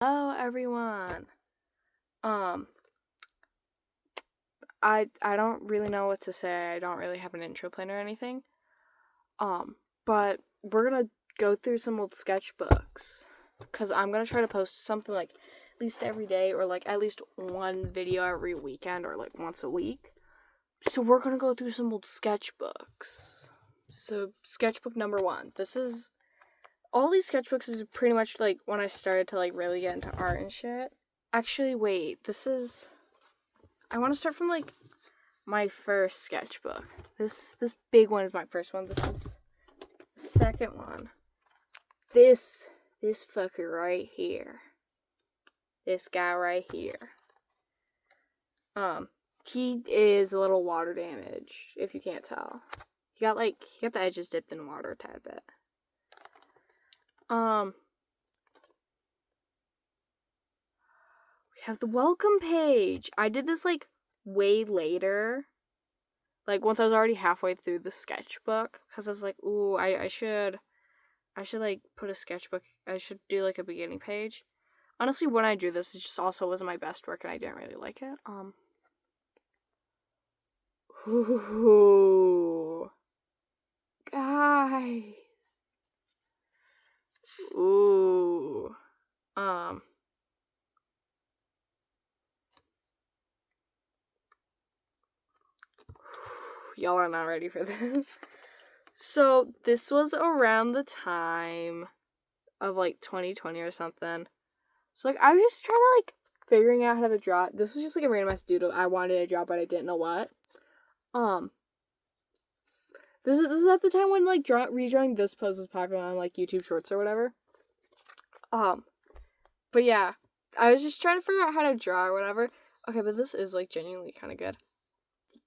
Hello everyone. Um I don't really know what to say. I don't really have an intro plan or anything. But we're going to go through some old sketchbooks cuz I'm going to try to post something like at least every day or like at least one video every weekend or like once a week. So we're going to go through some old sketchbooks. So sketchbook number 1. This is all these sketchbooks is pretty much like when I started to like really get into art and shit. Actually, wait, I want to start from like my first sketchbook. This big one is my first one. This is the second one. This fucker right here. This guy right here. He is a little water damaged, if you can't tell. He got the edges dipped in water a tad bit. We have the welcome page. I did this like way later. Like once I was already halfway through the sketchbook, because I was like, ooh, I should like put a sketchbook. I should do like a beginning page. Honestly, when I drew this, it just also wasn't my best work, and I didn't really like it. Ooh, guys, ooh, y'all are not ready for this. So this was around the time of like 2020 or something. So like I was just trying to like figuring out how to draw. This was just like a random ass doodle I wanted to draw, but I didn't know what. This is at the time when like redrawing this pose was popular on like YouTube Shorts or whatever. But yeah, I was just trying to figure out how to draw or whatever. Okay, but this is like genuinely kind of good.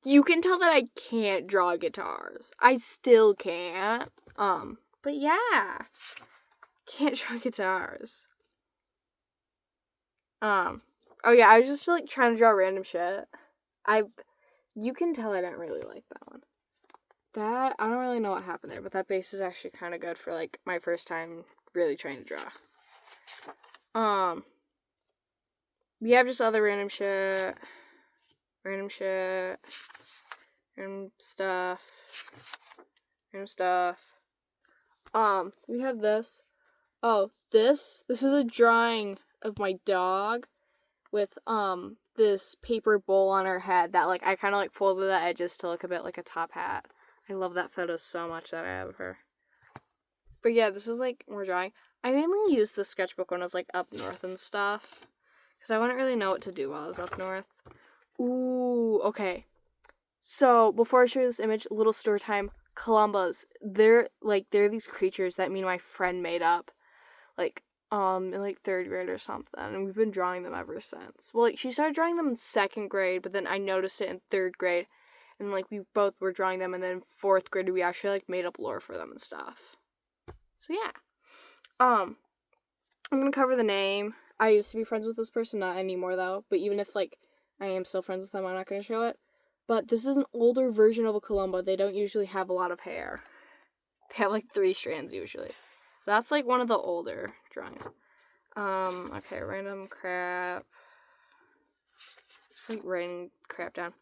You can tell that I can't draw guitars. I still can't. But yeah, can't draw guitars. Oh yeah, I was just like trying to draw random shit. You can tell I didn't really like that one. I don't really know what happened there, but that base is actually kind of good for like my first time really trying to draw. We have just other random stuff. We have this. Oh, this is a drawing of my dog with this paper bowl on her head that like I kind of like folded the edges to look a bit like a top hat. I love that photo so much that I have of her. But yeah, this is like more drawing. I mainly used the sketchbook when I was like up north and stuff, because I wouldn't really know what to do while I was up north. Ooh, okay. So before I show you this image, little story time. Columbas, they're these creatures that me and my friend made up, like in like 3rd grade or something, and we've been drawing them ever since. Well, like she started drawing them in 2nd grade, but then I noticed it in 3rd grade, and like we both were drawing them, and then in 4th grade we actually like made up lore for them and stuff. So yeah, I'm gonna cover the name. I used to be friends with this person, not anymore though. But even if like I am still friends with them, I'm not gonna show it. But this is an older version of a Columbo. They don't usually have a lot of hair. They have like 3 strands usually. That's like one of the older drawings. Okay, random crap. Just like writing crap down.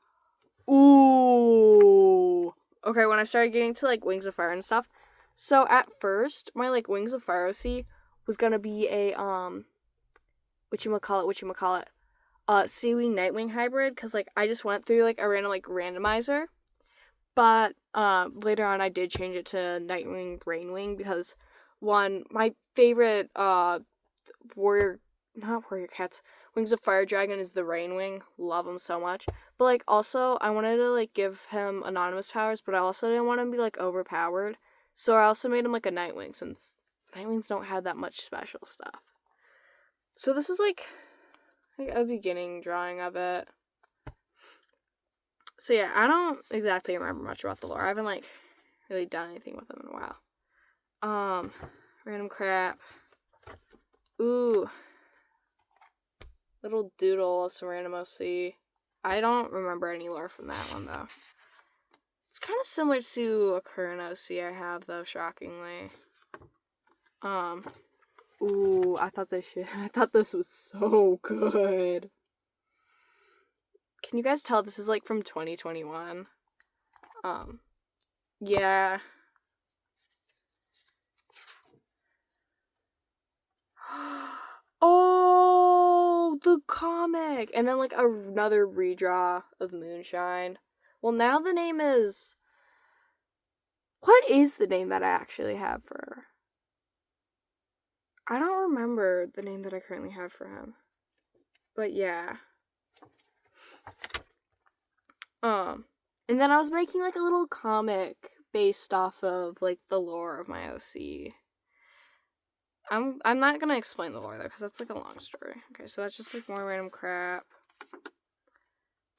Ooh. Okay, when I started getting to like Wings of Fire and stuff. So at first, my like Wings of Fire OC was gonna be a whatchamacallit, Seawing Nightwing hybrid, because like I just went through like a random like randomizer. But later on I did change it to Nightwing Rainwing because one, my favorite warrior cats, Wings of Fire Dragon is the Rainwing. Love him so much. But like also I wanted to like give him anonymous powers, but I also didn't want him to be like overpowered. So I also made him like a Nightwing, since Nightwings don't have that much special stuff. So this is like a beginning drawing of it. So yeah, I don't exactly remember much about the lore. I haven't like really done anything with them in a while. Random crap. Ooh. Little doodle of some random OC. I don't remember any lore from that one though. It's kind of similar to a current OC I have though, shockingly. Ooh, I thought this was so good. Can you guys tell this is like from 2021? Yeah. Oh, the comic! And then like another redraw of Moonshine. Well, now the name is... What is the name that I actually have for her? I don't remember the name that I currently have for him. But yeah. And then I was making like a little comic based off of like the lore of my OC. I'm not gonna explain the lore though, because that's like a long story. Okay, so that's just like more random crap.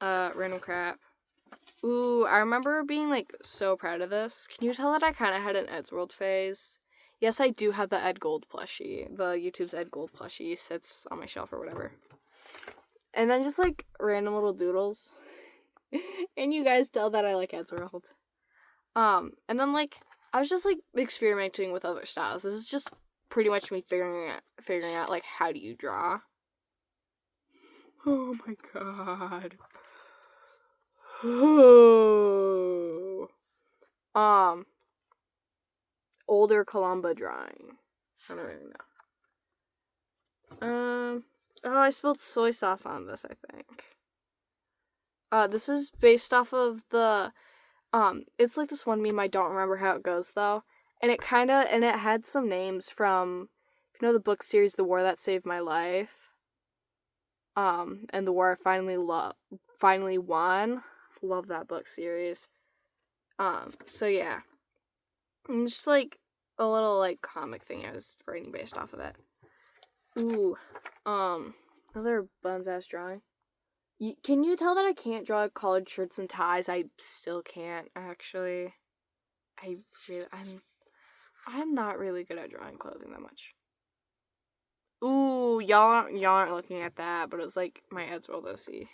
Random crap. Ooh, I remember being like so proud of this. Can you tell that I kind of had an Eddsworld phase? Yes, I do have the Ed Gold plushie. The YouTube's Ed Gold plushie sits on my shelf or whatever. And then just like random little doodles. And you guys tell that I like Eddsworld. And then like I was just like experimenting with other styles. This is just pretty much me figuring out like how do you draw. Oh my god. Older Columba drawing. I don't really know. Oh, I spilled soy sauce on this, I think. This is based off of the, it's like this one meme, I don't remember how it goes, though. And it had some names from, you know the book series, The War That Saved My Life? And The War I Finally Won. Love that book series. So yeah. And just, like, a little, like, comic thing I was writing based off of it. Ooh. Another buns-ass drawing. Can you tell that I can't draw collared shirts and ties? I still can't, actually. I'm not really good at drawing clothing that much. Ooh, y'all aren't looking at that, but it was, like, my Eddsworld OC.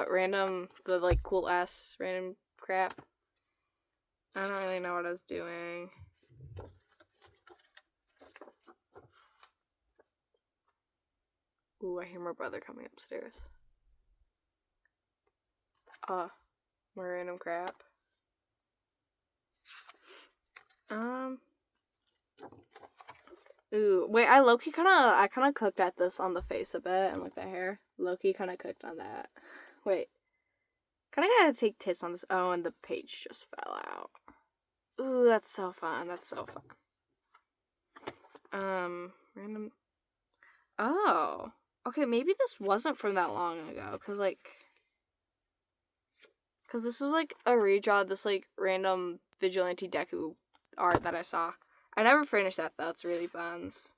Random, the, like, cool-ass random crap. I don't really know what I was doing. Ooh, I hear my brother coming upstairs. More random crap. Ooh, wait, I kinda cooked at this on the face a bit, and like the hair. Low-key kinda cooked on that. Wait. Kinda gotta take tips on this. Oh, and the page just fell out. Ooh, that's so fun. Random. Oh. Okay, maybe this wasn't from that long ago, cause this was like a redraw of this like random Vigilante Deku art that I saw. I never finished that though, it's really buns.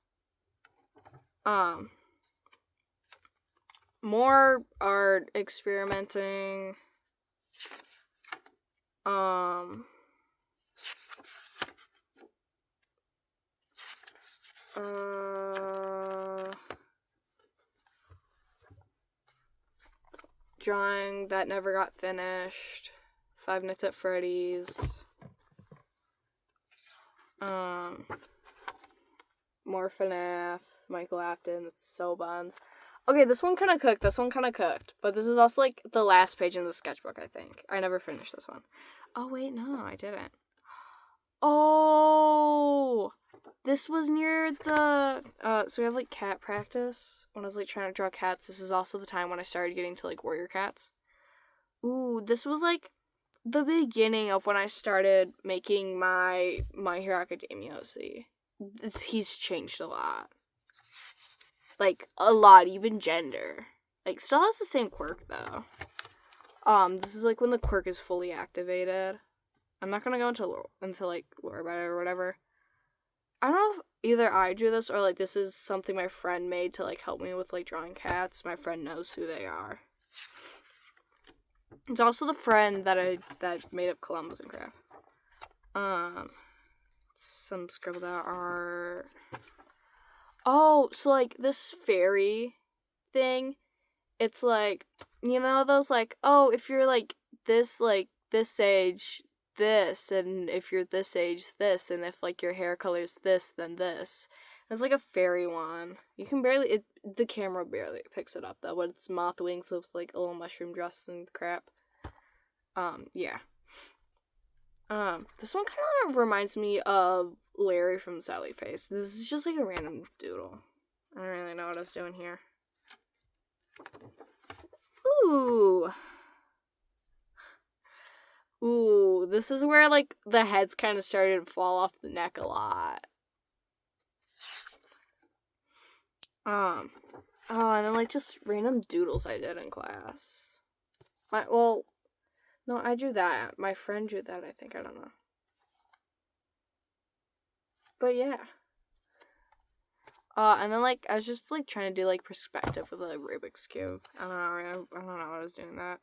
More art experimenting. Drawing that never got finished. Five Nights at Freddy's. More FNAF. Michael Afton. That's so buns. Okay, this one kind of cooked. But this is also, like, the last page in the sketchbook, I think. I never finished this one. Oh, wait, no, I didn't. Oh! This was near the, so we have, like, cat practice. When I was, like, trying to draw cats, this is also the time when I started getting to, like, warrior cats. Ooh, this was, like, the beginning of when I started making my My Hero Academia OC. He's changed a lot. Like, a lot, even gender. Like, still has the same quirk, though. This is, like, when the quirk is fully activated. I'm not gonna go into like, lore about it or whatever. I don't know if either I drew this or, like, this is something my friend made to, like, help me with, like, drawing cats. My friend knows who they are. It's also the friend that made up Columbus and crap. Some scribbled out art. Oh, so, like, this fairy thing, it's, like, you know, those, like, oh, if you're, like, this age, this, and if you're this age, this, and if, like, your hair color's this, then this. It's like a fairy one. You can barely, the camera barely picks it up, though, but it's moth wings with, like, a little mushroom dress and crap. Yeah. This one kind of reminds me of Larry from Sally Face. This is just, like, a random doodle. I don't really know what I was doing here. Ooh. Ooh, this is where, like, the heads kind of started to fall off the neck a lot. Oh, and then, like, just random doodles I did in class. No, I drew that. My friend drew that, I think. I don't know. But, yeah. And then, like, I was just, like, trying to do, like, perspective with a Rubik's Cube. I don't know what I was doing that.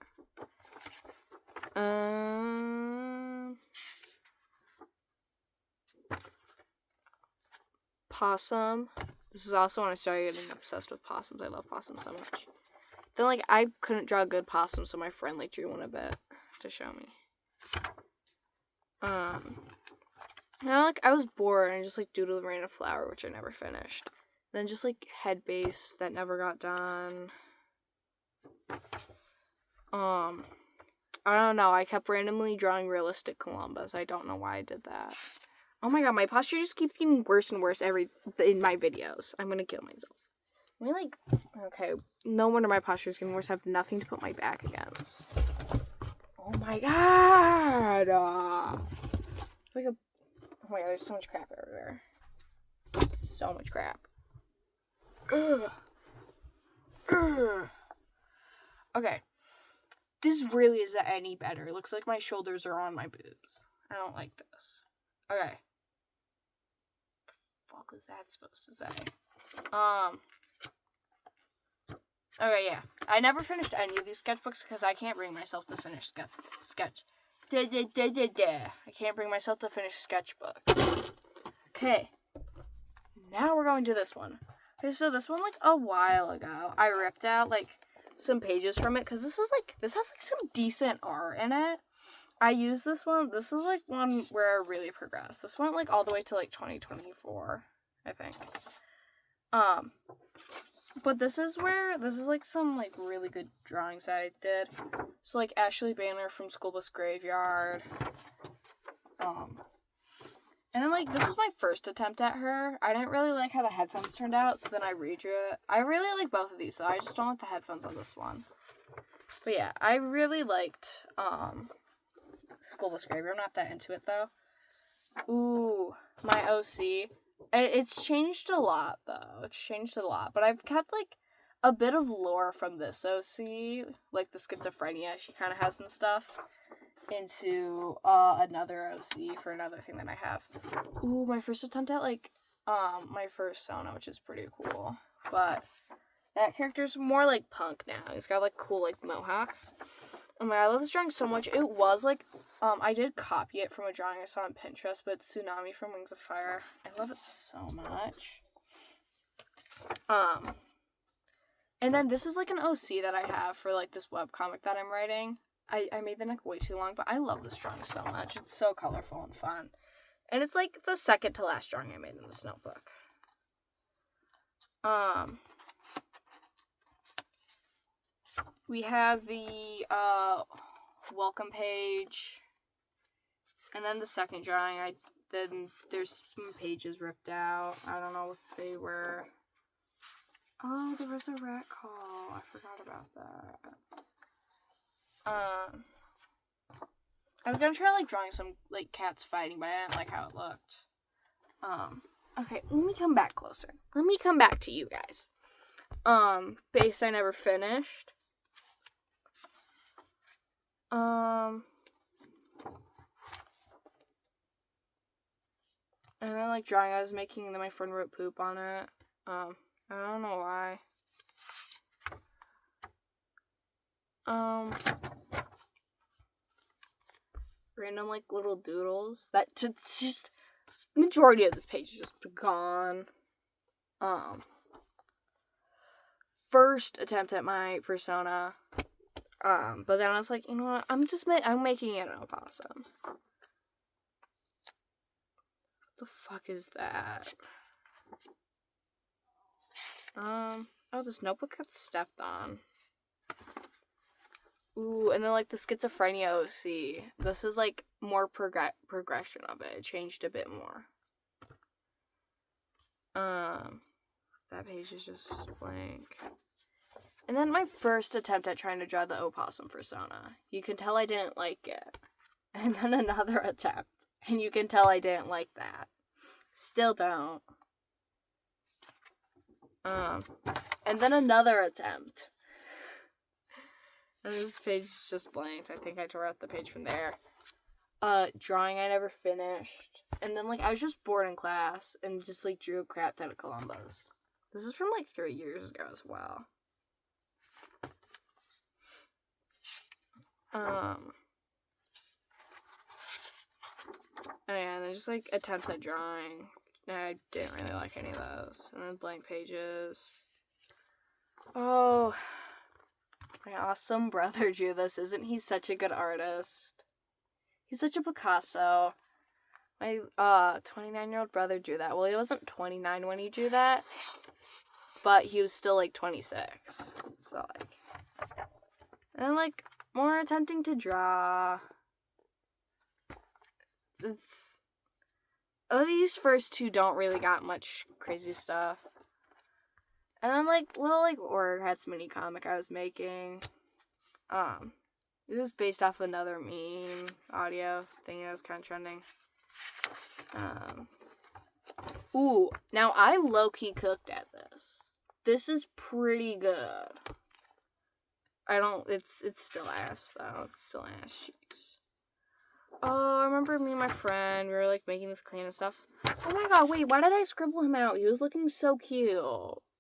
Possum. This is also when I started getting obsessed with possums. I love possums so much. Then, like, I couldn't draw a good possum, so my friend, like, drew one a bit to show me. Like, I was bored and I just, like, doodled a random flower, which I never finished. Then just, like, head base that never got done. I don't know. I kept randomly drawing realistic Columbus. I don't know why I did that. Oh my god, my posture just keeps getting worse and worse in my videos. I'm gonna kill myself. Okay, no wonder my posture is getting worse. I have nothing to put my back against. Oh my god! Oh my god, there's so much crap everywhere. So much crap. Okay. This really isn't any better. It looks like my shoulders are on my boobs. I don't like this. Okay. What the fuck was that supposed to say? Okay, yeah. I never finished any of these sketchbooks because I can't bring myself to finish I can't bring myself to finish sketchbooks. Okay. Now we're going to this one. Okay, so this one, like, a while ago, I ripped out, like, some pages from it, because this has, like, some decent art in it. I used this one. This is, like, one where I really progressed. This went, like, all the way to, like, 2024, I think. But this is, like, some, like, really good drawings I did. So, like, Ashley Banner from School Bus Graveyard. And then, like, this was my first attempt at her. I didn't really like how the headphones turned out, so then I redrew it. I really like both of these, though. I just don't like the headphones on this one. But yeah, I really liked, School Bus Graveyard. I'm not that into it, though. Ooh, my OC. It's changed a lot, though. It's changed a lot. But I've kept, like, a bit of lore from this OC, like the schizophrenia she kind of has and stuff, into another OC for another thing that I have. Ooh, my first attempt at, like, my first Sona, which is pretty cool. But that character's more like punk now. He's got, like, cool, like, mohawk. Oh my god, I love this drawing so much. It was, like, I did copy it from a drawing I saw on Pinterest, but it's Tsunami from Wings of Fire. I love it so much. And then this is, like, an OC that I have for, like, this webcomic that I'm writing. I made the neck way too long, but I love this drawing so much. It's so colorful and fun. And it's, like, the second to last drawing I made in this notebook. We have the, welcome page. And then the second drawing, there's some pages ripped out. I don't know what they were. Oh, there was a rat call. I forgot about that. I was gonna try, like, drawing some, like, cats fighting, but I didn't like how it looked. Okay, let me come back closer. Let me come back to you guys. Base I never finished. And then, like, drawing I was making, and then my friend wrote poop on it. I don't know why. Random, like, little doodles that just majority of this page is just gone. First attempt at my persona. But then I was like, you know what? I'm making it an opossum. The fuck is that? Oh, this notebook got stepped on. Ooh, and then, like, the schizophrenia OC. This is, like, more progression of it. It changed a bit more. That page is just blank. And then my first attempt at trying to draw the opossum persona. You can tell I didn't like it. And then another attempt. And you can tell I didn't like that. Still don't. And then another attempt. And this page is just blank. I think I tore out the page from there. Drawing I never finished. And then, like, I was just bored in class and just, like, drew a crap ton of Columbus. This is from, like, 3 years ago as well. Oh yeah, and then just, like, attempts at drawing. I didn't really like any of those. And then blank pages. Oh, my awesome brother drew this. Isn't he such a good artist? He's such a Picasso. My 29-year-old brother drew that. Well, he wasn't 29 when he drew that, but he was still, like, 26. So, like, and then, like, more attempting to draw. These first two don't really got much crazy stuff. And then, like, little, like, Warrior Hats mini comic I was making. It was based off another meme audio thing that was kind of trending. Ooh, now I low-key cooked at this. This is pretty good. It's still ass, though. It's still ass cheeks. Oh, I remember me and my friend, we were, like, making this clan and stuff. Oh my god, wait, why did I scribble him out? He was looking so cute.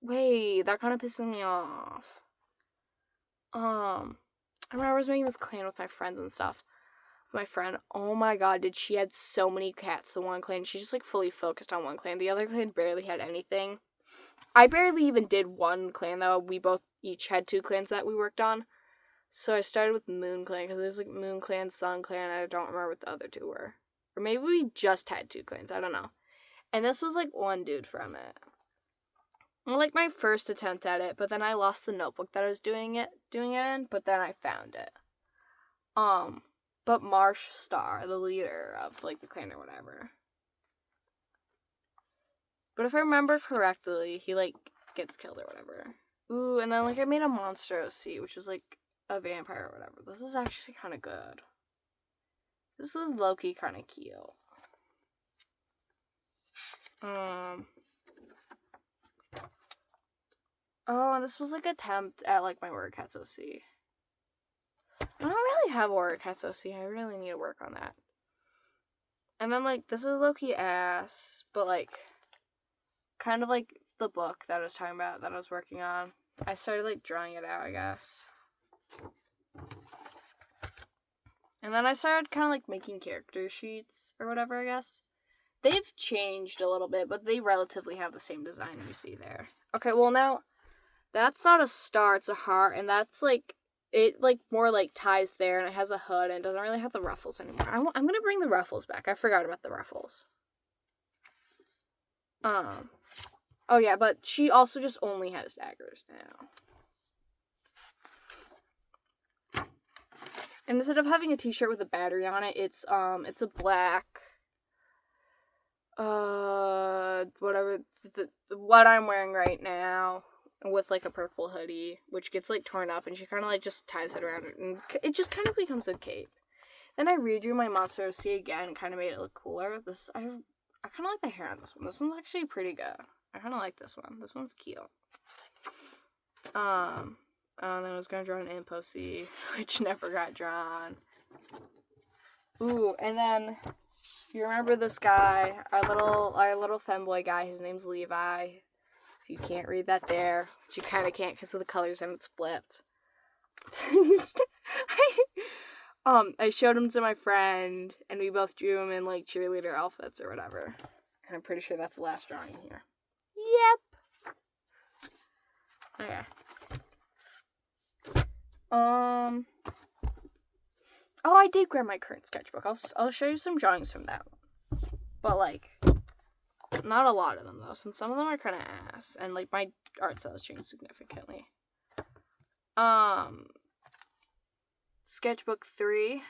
Wait, that kind of pisses me off. I remember I was making this clan with my friends and stuff. My friend, oh my god, she had so many cats, the one clan. She just, like, fully focused on one clan. The other clan barely had anything. I barely even did one clan, though. We both each had 2 clans that we worked on. So I started with Moon Clan, because there's, like, Moon Clan, Sun Clan, and I don't remember what the other 2 were. Or maybe we just had 2 clans, I don't know. And this was, like, one dude from it. Well, like, my first attempt at it, but then I lost the notebook that I was doing it in, but then I found it. But Marsh Star, the leader of, like, the clan or whatever. But if I remember correctly, he, like, gets killed or whatever. Ooh, and then, like, I made a monster OC, which was, like, a vampire or whatever. This is actually kind of good. This is low-key kind of cute. Oh, and this was, like, attempt at, like, my Warrior Cats OC. I don't really have Warrior Cats OC. I really need to work on that. And then, like, this is low-key ass, but, like, kind of like the book that I was talking about that I was working on. I started, like, drawing it out, I guess. And then I started kind of, like, making character sheets or whatever, I guess. They've changed a little bit, but they relatively have the same design you see there. Okay, well, now, that's not a star, it's a heart, and that's, like, it, like, more, like, ties there, and it has a hood, and it doesn't really have the ruffles anymore. I'm gonna bring the ruffles back. I forgot about the ruffles. Oh, yeah, but she also just only has daggers now. And instead of having a t-shirt with a battery on it, it's a black, whatever, what I'm wearing right now, with, like, a purple hoodie, which gets, like, torn up, and she kind of, like, just ties it around it, and it just kind of becomes a cape. Then I redrew my Monster OC again, and kind of made it look cooler. I kind of like the hair on this one. This one's actually pretty good. I kind of like this one. This one's cute. And then I was going to draw an Imp OC, which never got drawn. Ooh, and then, you remember this guy, our little femboy guy, his name's Levi. If you can't read that there, which you kind of can't because of the colors and it's flipped. I showed him to my friend, and we both drew him in, like, cheerleader outfits or whatever. And I'm pretty sure that's the last drawing here. Yep. Okay. Oh, I did grab my current sketchbook. I'll show you some drawings from that one. But, like, not a lot of them, though, since some of them are kind of ass. And, like, my art style has changed significantly. Sketchbook 3.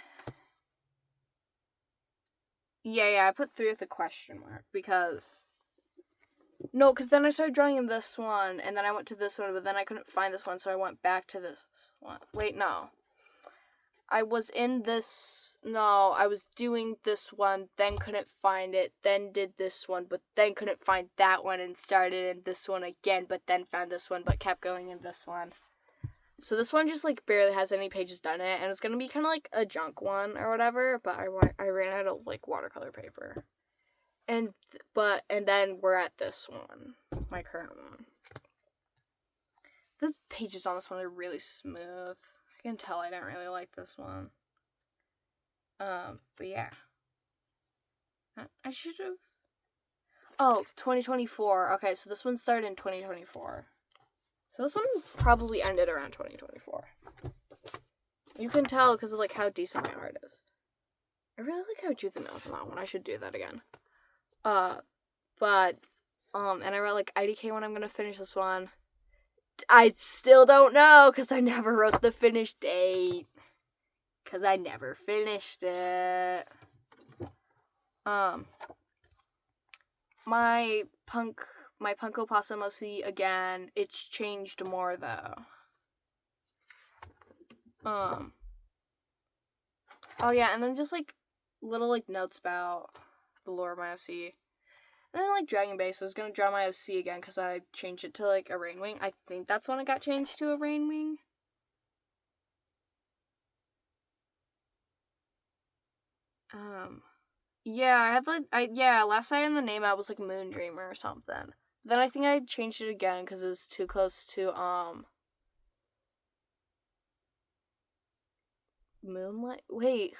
Yeah, I put 3 with a question mark, because... No, because then I started drawing in this one, and then I went to this one, but then I couldn't find this one, so I went back to this one. Wait, no. I was doing this one, then couldn't find it, then did this one, but then couldn't find that one, and started in this one again, but then found this one, but kept going in this one. So this one just, like, barely has any pages done in it, and it's gonna be kind of like a junk one or whatever, but I ran out of, like, watercolor paper. And then we're at this one, my current one. The pages on this one are really smooth. I can tell I didn't really like this one. But yeah. I should have... Oh, 2024. Okay, so this one started in 2024. So this one probably ended around 2024. You can tell because of, like, how decent my art is. I really like how I drew the nose on that one. I should do that again. And I wrote, like, IDK when I'm gonna finish this one. I still don't know, because I never wrote the finish date. Because I never finished it. My Punko Possum OC, again, it's changed more, though. Oh, yeah, and then just, like, little, like, notes about the lore of my OC. And then, like, Dragon Base, I was gonna draw my OC again, because I changed it to, like, a Rainwing. I think that's when it got changed to a Rainwing. Yeah, I had, like, last night in the name I was, like, Moon Dreamer or something. Then I think I changed it again, because it was too close to, Moonlight? Wait,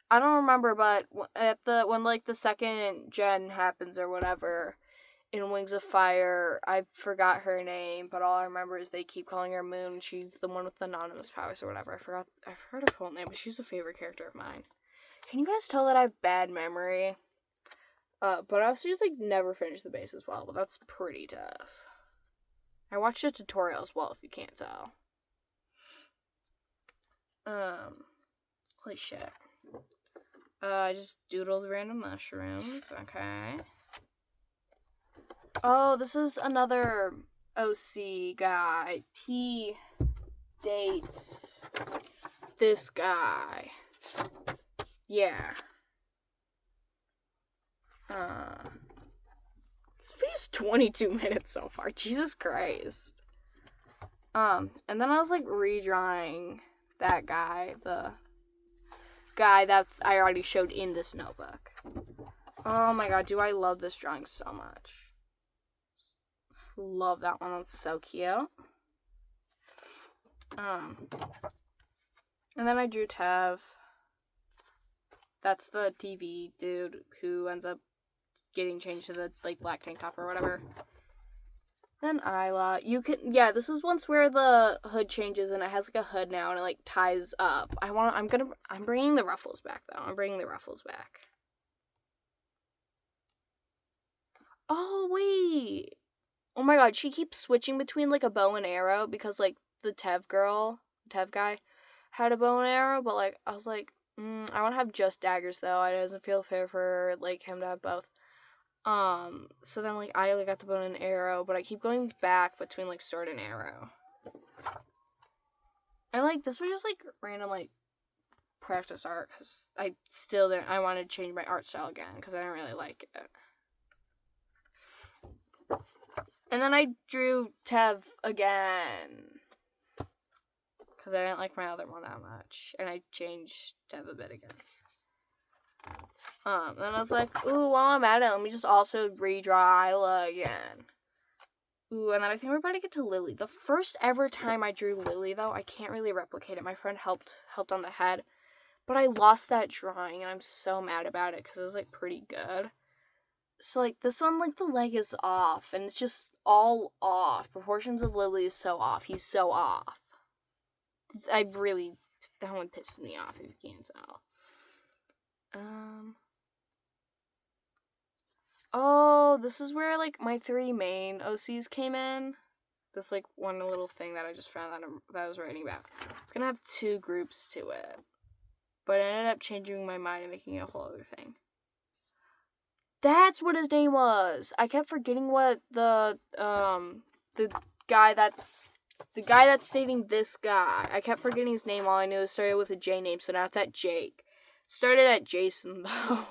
I don't remember, but when, like, the second gen happens or whatever, in Wings of Fire, I forgot her name, but all I remember is they keep calling her Moon. She's the one with the anonymous powers or whatever. I forgot her full name, but she's a favorite character of mine. Can you guys tell that I have bad memory? But I also just, like, never finished the base as well, but that's pretty tough. I watched a tutorial as well, if you can't tell. Holy shit. I just doodled random mushrooms, okay. Oh, this is another OC guy. T dates this guy. Yeah. This video's 22 minutes so far. Jesus Christ. And then I was, like, redrawing that guy, the guy that I already showed in this notebook. Oh my god, do I love this drawing so much. Love that one. That's so cute. And then I drew Tev. That's the TV dude who ends up getting changed to the, like, black tank top or whatever. Then Isla. This is once where the hood changes and it has, like, a hood now and it, like, ties up. I'm bringing the ruffles back, though. I'm bringing the ruffles back. Oh, wait. Oh my god, she keeps switching between, like, a bow and arrow because, like, the Tev guy had a bow and arrow, but, like, I was like, I want to have just daggers, though. It doesn't feel fair for, like, him to have both. So then, like, I got the bow and arrow, but I keep going back between, like, sword and arrow. And, like, this was just, like, random, like, practice art, because I wanted to change my art style again, because I didn't really like it. And then I drew Tev again, because I didn't like my other one that much, and I changed Tev a bit again. Then I was like, ooh, while I'm at it, let me just also redraw Isla again. Ooh, and then I think we're about to get to Lily. The first ever time I drew Lily, though, I can't really replicate it. My friend helped on the head, but I lost that drawing, and I'm so mad about it, because it was, like, pretty good. So, like, this one, like, the leg is off, and it's just all off. Proportions of Lily is so off. He's so off. That one pissed me off, if you can't tell. Oh, this is where, like, my 3 main OCs came in. This, like, one little thing that I just found that I was writing about. It's gonna have 2 groups to it. But I ended up changing my mind and making it a whole other thing. That's what his name was. I kept forgetting what the guy that's dating this guy. I kept forgetting his name. All I knew it started with a J name, so now it's at Jake. It started at Jason though.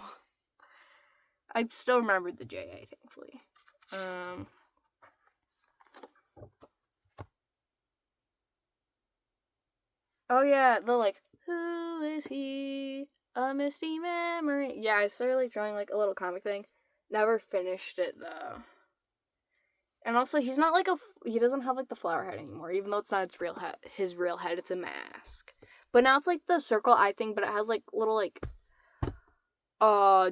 I still remembered the J, thankfully. Oh yeah, the like, who is he? A misty memory. Yeah, I started like drawing like a little comic thing. Never finished it though. And also, he's not like he doesn't have like the flower head anymore, even though it's not his real head, it's a mask. But now it's like the circle eye thing, but it has like little like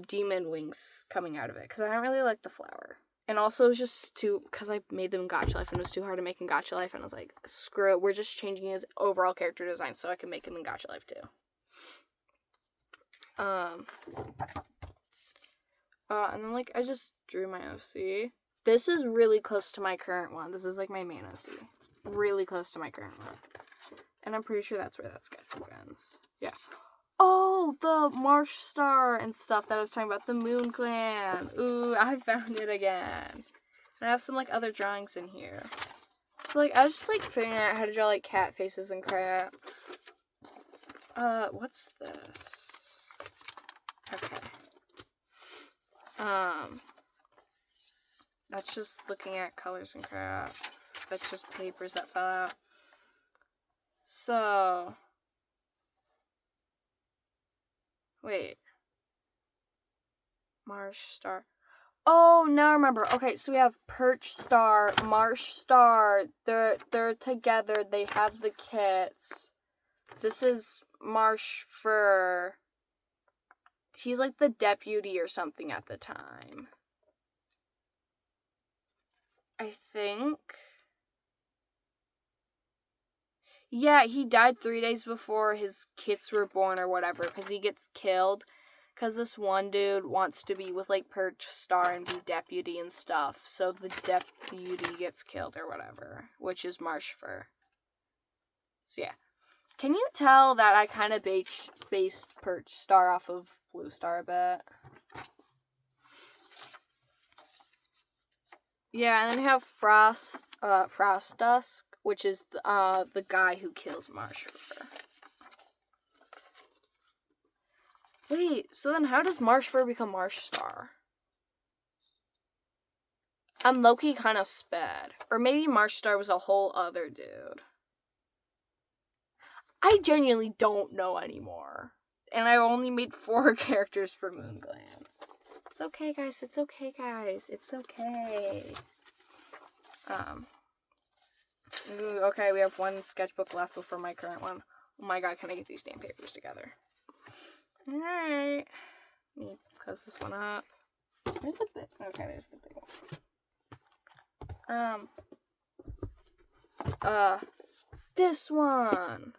demon wings coming out of it, because I don't really like the flower. And also, it's just because I made them in Gotcha Life, and it was too hard to make in Gotcha Life, and I was like, screw it, we're just changing his overall character design so I can make him in Gotcha Life too. And then like I just drew my OC. This is really close to my current one. This is like my main OC. It's really close to my current one. And I'm pretty sure that's where that sketchbook ends. Yeah. Oh, the marsh star and stuff that I was talking about. The moon clan. Ooh, I found it again. And I have some like other drawings in here. So like I was just like figuring out how to draw like cat faces and crap. What's this? Okay. That's just looking at colors and crap. That's just papers that fell out. So, wait. Marsh star. Oh, now I remember. Okay, so we have perch star, marsh star. They're together. They have the kits. This is marsh fur. He's like the deputy or something at the time. I think. Yeah, he died 3 days before his kids were born or whatever, because he gets killed. Because this one dude wants to be with, like, Perch Star and be deputy and stuff. So the deputy gets killed or whatever, which is Marsh Fur. So, yeah. Can you tell that I kind of based Perch Star off of Blue Star a bit? Yeah, and then we have Frost Dusk, which is the guy who kills Marsh Fur. Wait, so then how does Marsh Fur become Marsh Star? I'm low-key kind of sped. Or maybe Marsh Star was a whole other dude. I genuinely don't know anymore. And I only made 4 characters for Moon Clan. It's okay, guys. It's okay, guys. It's okay. Okay, we have 1 sketchbook left before my current one. Oh my god, can I get these damn papers together? Alright. Let me close this one up. Where's the big? Okay, there's the big one. This one.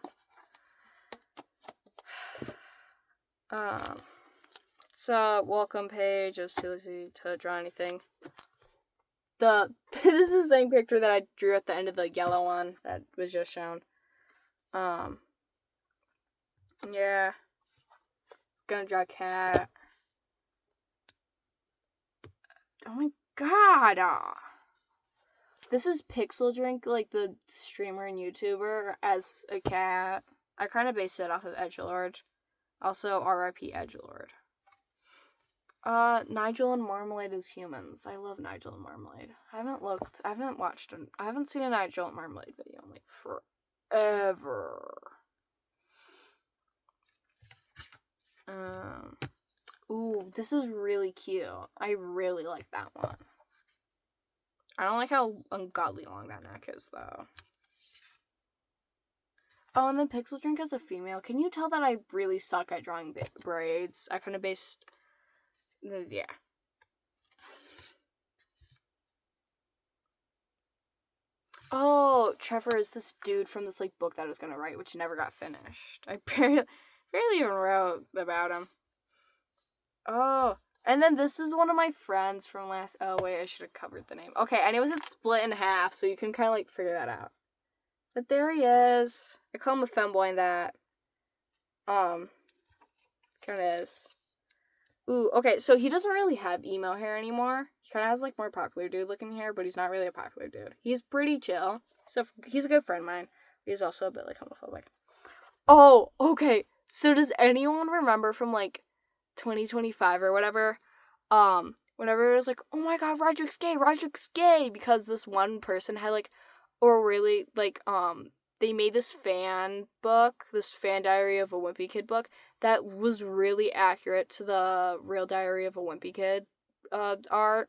It's a welcome page. I was too lazy to draw anything. This is the same picture that I drew at the end of the yellow one that was just shown. Yeah. Gonna draw a cat. Oh my god! This is Pixel Drink, like the streamer and YouTuber, as a cat. I kind of based it off of Edgelord. Also, R.I.P. Edgelord. Nigel and Marmalade as humans. I love Nigel and Marmalade. I haven't seen a Nigel and Marmalade video in, like, forever. Ooh, this is really cute. I really like that one. I don't like how ungodly long that neck is, though. Oh, and then Pixel Drink as a female. Can you tell that I really suck at drawing braids? I kind of based... Yeah. Oh, Trevor is this dude from this, like, book that I was gonna write, which never got finished. I barely even wrote about him. Oh, And then this is one of my friends from last... Oh, wait, I should have covered the name. Okay, and it was split in half, so you can kind of, like, figure that out. But there he is. I call him a femboy in that. Kind of is. Ooh, okay, so he doesn't really have emo hair anymore. He kind of has, like, more popular dude looking hair, but he's not really a popular dude. He's pretty chill. So he's a good friend of mine. He's also a bit, like, homophobic. Oh, okay. So does anyone remember from, like, 2025 or whatever, whenever it was like, oh my god, Roderick's gay, because this one person had, like, or really, like, they made this fan diary of a wimpy kid book that was really accurate to the real diary of a wimpy kid, art,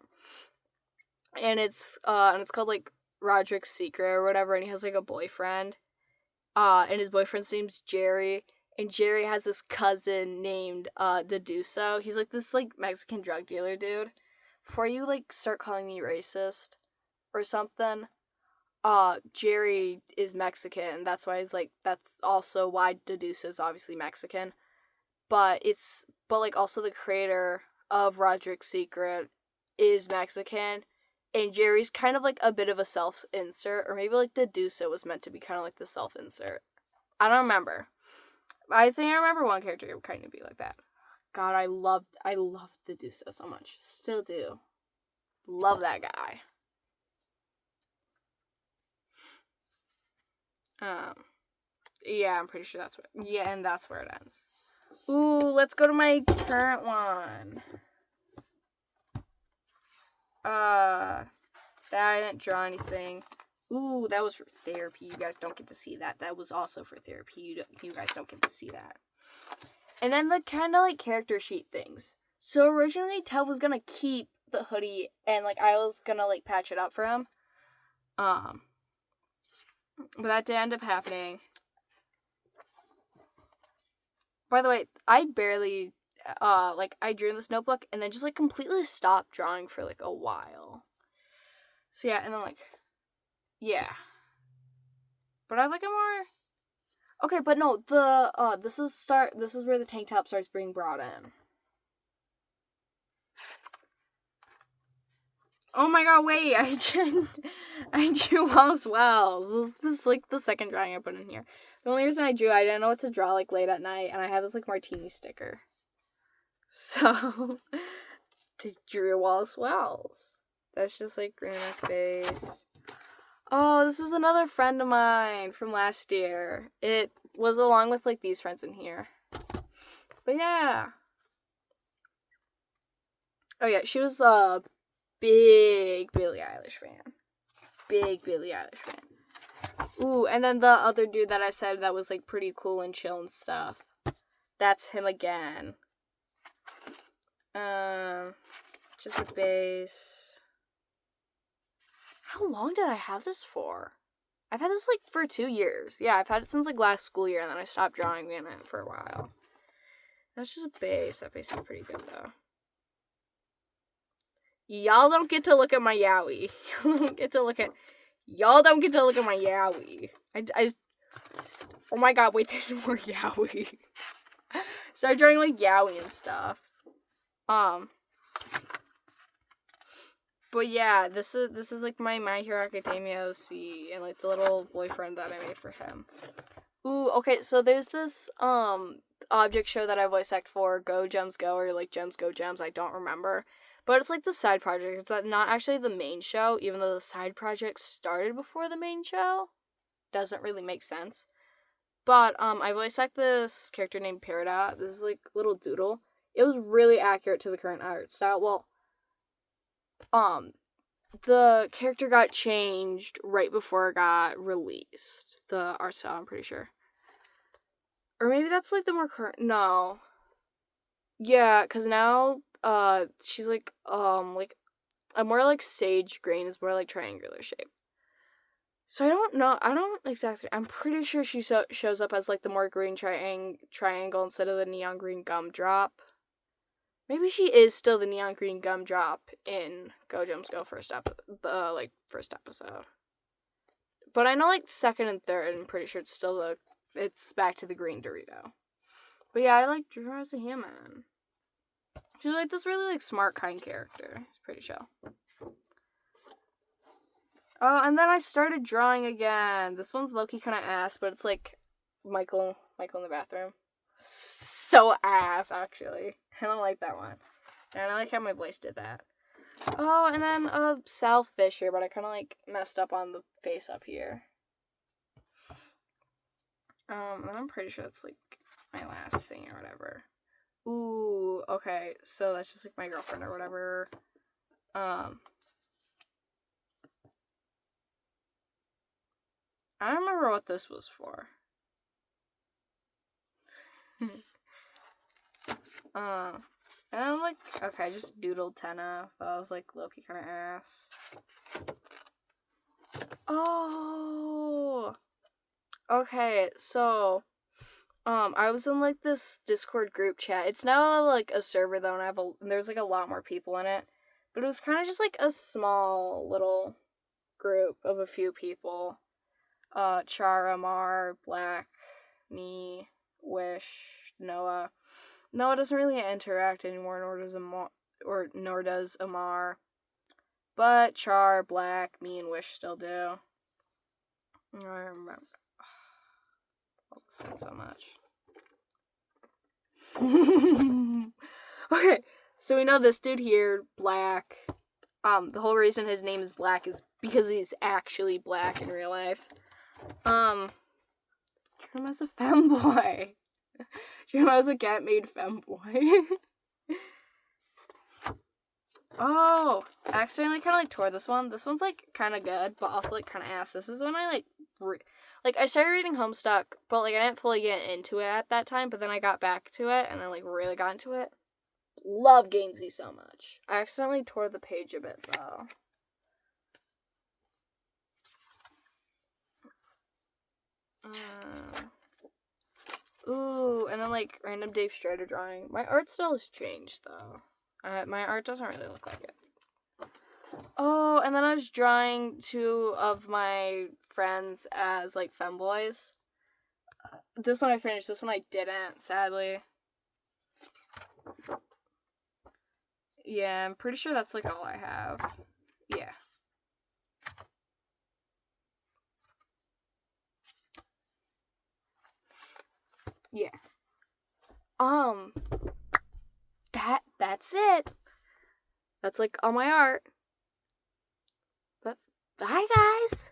and it's called, like, Roderick's Secret or whatever, and he has, like, a boyfriend, and his boyfriend's name's Jerry, and Jerry has this cousin named, Deduso. He's, like, this, like, Mexican drug dealer dude. Before you, like, start calling me racist or something, Jerry is Mexican. That's why that's also why Deduso's obviously Mexican. But like, also the creator of Roderick's Secret is Mexican. And Jerry's kind of, like, a bit of a self-insert. Or maybe, like, Deduso was meant to be kind of, like, the self-insert. I don't remember. I think I remember one character would kind of be like that. God, I loved Deduso so much. Still do. Love that guy. Yeah, I'm pretty sure that's where... Yeah, and that's where it ends. Ooh, let's go to my current one. I didn't draw anything. Ooh, that was for therapy. You guys don't get to see that. That was also for therapy. You guys don't get to see that. And then the kind of, like, character sheet things. So originally, Tev was gonna keep the hoodie, and, like, I was gonna, like, patch it up for him. But that did end up happening. By the way, I barely, I drew in this notebook, and then just, like, completely stopped drawing for, like, a while. So, yeah, and then, like... Yeah. But I have, like, a more... Okay, but no, this is where the tank top starts being brought in. Oh my god, wait, I drew Wallace Wells. This is, like, the second drawing I put in here. The only reason I didn't know what to draw, like, late at night, and I had this, like, martini sticker. So, to drew Wallace Wells. That's just, like, green on his face. Oh, this is another friend of mine from last year. It was along with, like, these friends in here. But yeah. Oh yeah, she was a big Billie Eilish fan. Big Billie Eilish fan. Ooh, and then the other dude that I said that was, like, pretty cool and chill and stuff. That's him again. Just a base. How long did I have this for? I've had this, like, for 2 years. Yeah, I've had it since, like, last school year, and then I stopped drawing in it for a while. That's just a base. That base is pretty good, though. Y'all don't get to look at my yaoi. Y'all don't get to look at my yaoi. Oh my god, wait, there's more yaoi. Started drawing, like, yaoi and stuff. But yeah, this is like my Hero Academia OC and, like, the little boyfriend that I made for him. Ooh, okay, so there's this object show that I voice act for, Go Gems Go, or, like, Gems Go Gems, I don't remember. But it's, like, the side project. It's not actually the main show, even though the side project started before the main show. Doesn't really make sense. But I voice act this character named Peridot. This is, like, little doodle. It was really accurate to the current art style. Well, the character got changed right before it got released. The art style, I'm pretty sure. Or maybe that's, like, the more current... No. Yeah, because now, she's, like, a more, like, sage green is more, like, triangular shape. So I don't know, I'm pretty sure she shows up as, like, the more green triangle instead of the neon green gumdrop. Maybe she is still the neon green gumdrop in Go Gems Go first episode. But I know, like, second and third, I'm pretty sure it's back to the green Dorito. But yeah, I, like, drew her as a human. She's like this really like smart, kind character. It's pretty chill. Oh, and then I started drawing again. This one's low-key kind of ass, but it's like Michael in the bathroom. So ass, actually. I don't like that one. And I like how my voice did that. Oh, and then Sal Fisher, but I kind of like messed up on the face up here. And I'm pretty sure that's like my last thing or whatever. Ooh, okay. So that's just like my girlfriend or whatever. I don't remember what this was for. And I'm like, okay, I just doodled Tenna, but I was like low-key kind of ass. Oh, okay, so, I was in like this Discord group chat. It's now like a server though, and there's like a lot more people in it, but it was kind of just like a small little group of a few people. Chara, Mar, Black, me, Wish, Noah. Noah doesn't really interact anymore, nor does Amar. But Char, Black, me, and Wish still do. I remember. I love this one so much. Okay, so we know this dude here, Black. The whole reason his name is Black is because he's actually black in real life. Drew him as a femboy. Drew him as a cat made femboy. Oh, I accidentally kind of like tore this one. This one's like kind of good, but also like kind of ass. This is when I I started reading Homestuck, but like I didn't fully get into it at that time. But then I got back to it and I like really got into it. Love Gamesy so much. I accidentally tore the page a bit though. Ooh, and then like random Dave Strider drawing. My art style has changed though. My art doesn't really look like it. Oh, and then I was drawing two of my friends as like femboys. This one I finished. This one I didn't, sadly. Yeah, I'm pretty sure that's like all I have. Yeah. Yeah. That's it. That's like all my art. But bye guys.